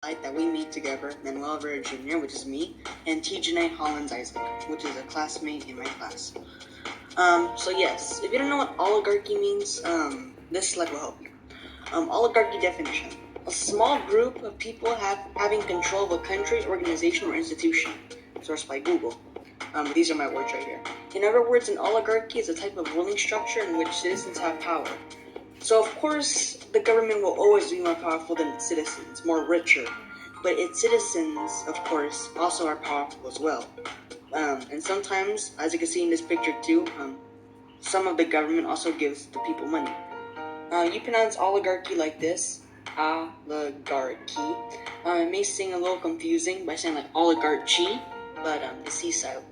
site that we made together, Manuel Rivera Jr., which is me, and T. Hollins Isaac, which is a classmate in my class. So yes, if you don't know what oligarchy means, this slide will help you. Oligarchy definition: a small group of people having control of a country, organization, or institution. Sourced by Google. These are my words right here. In other words, an oligarchy is a type of ruling structure in which citizens have power. So of course, the government will always be more powerful than its citizens, more richer. But its citizens, of course, also are powerful as well. And sometimes, as you can see in this picture too, some of the government also gives the people money. You pronounce oligarchy like this, oligarchy. It may seem a little confusing by saying like oligarchy, but the C silent.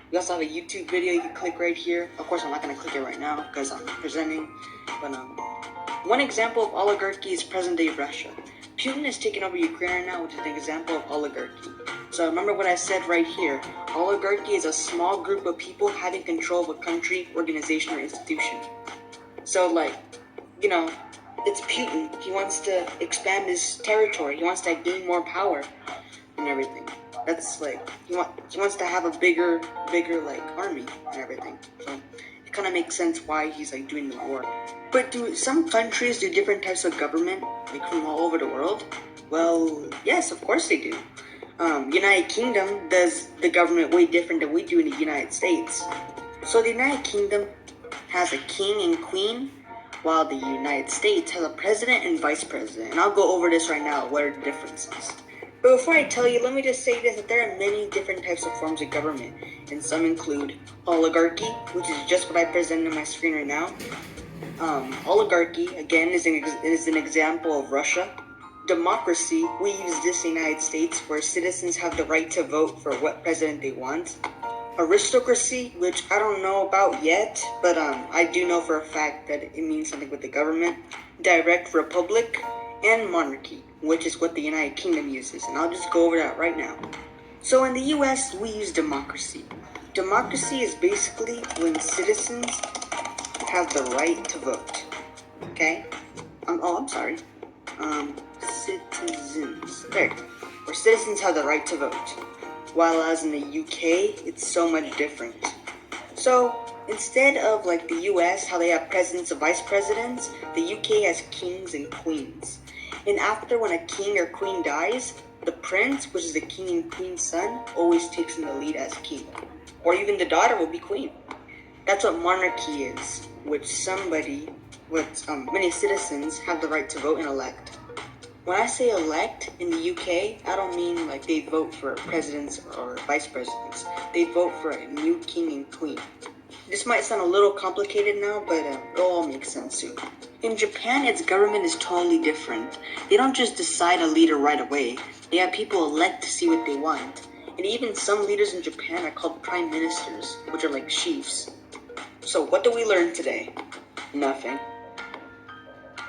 We also have a YouTube video you can click right here. Of course, I'm not going to click it right now because I'm presenting. But one example of oligarchy is present-day Russia. Putin has taken over Ukraine right now, which is an example of oligarchy. So remember what I said right here. Oligarchy is a small group of people having control of a country, organization, or institution. So like, you know, it's Putin. He wants to expand his territory. He wants to gain more power and everything. That's like, he wants to have a bigger like army and everything. So it kind of makes sense why he's like doing the war. But do some countries do different types of government, like from all over the world? Well, yes, of course they do. United Kingdom does the government way different than we do in the United States. So the United Kingdom has a king and queen, while the United States has a president and vice president. And I'll go over this right now, what are the differences. But before I tell you, let me just say this, that there are many different types of forms of government, and some include oligarchy, which is just what I presented on my screen right now. Oligarchy, again, is an example of Russia. Democracy, we use this in the United States, where citizens have the right to vote for what president they want. Aristocracy, which I don't know about yet, but I do know for a fact that it means something with the government. Direct republic, and monarchy, which is what the United Kingdom uses, and I'll just go over that right now. So in the US, we use democracy. Democracy is basically when citizens have the right to vote. Okay? I'm sorry. Citizens. There. Where citizens have the right to vote. While as in the UK, it's so much different. So, instead of like the US, how they have presidents and vice presidents, the UK has kings and queens. And after when a king or queen dies, the prince, which is the king and queen's son, always takes in the lead as king. Or even the daughter will be queen. That's what monarchy is, which many citizens have the right to vote and elect. When I say elect in the UK, I don't mean like they vote for presidents or vice presidents. They vote for a new king and queen. This might sound a little complicated now, but it'll all make sense soon. In Japan, its government is totally different. They don't just decide a leader right away. They have people elect to see what they want. And even some leaders in Japan are called prime ministers, which are like chiefs. So what do we learn today? Nothing.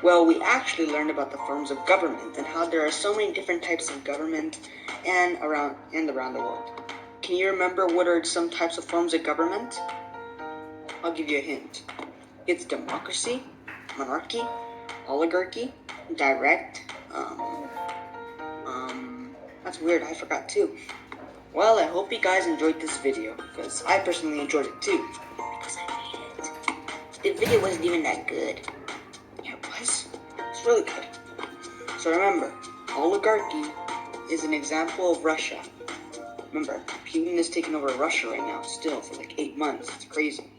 Well, we actually learned about the forms of government and how there are so many different types of government and around the world. Can you remember what are some types of forms of government? I'll give you a hint. It's democracy, monarchy, oligarchy, direct, that's weird, I forgot too. Well, I hope you guys enjoyed this video, because I personally enjoyed it too. Because I made it. The video wasn't even that good. Yeah, it was. It's really good. So remember, oligarchy is an example of Russia. Remember, Putin is taking over Russia right now, still, for like 8 months. It's crazy.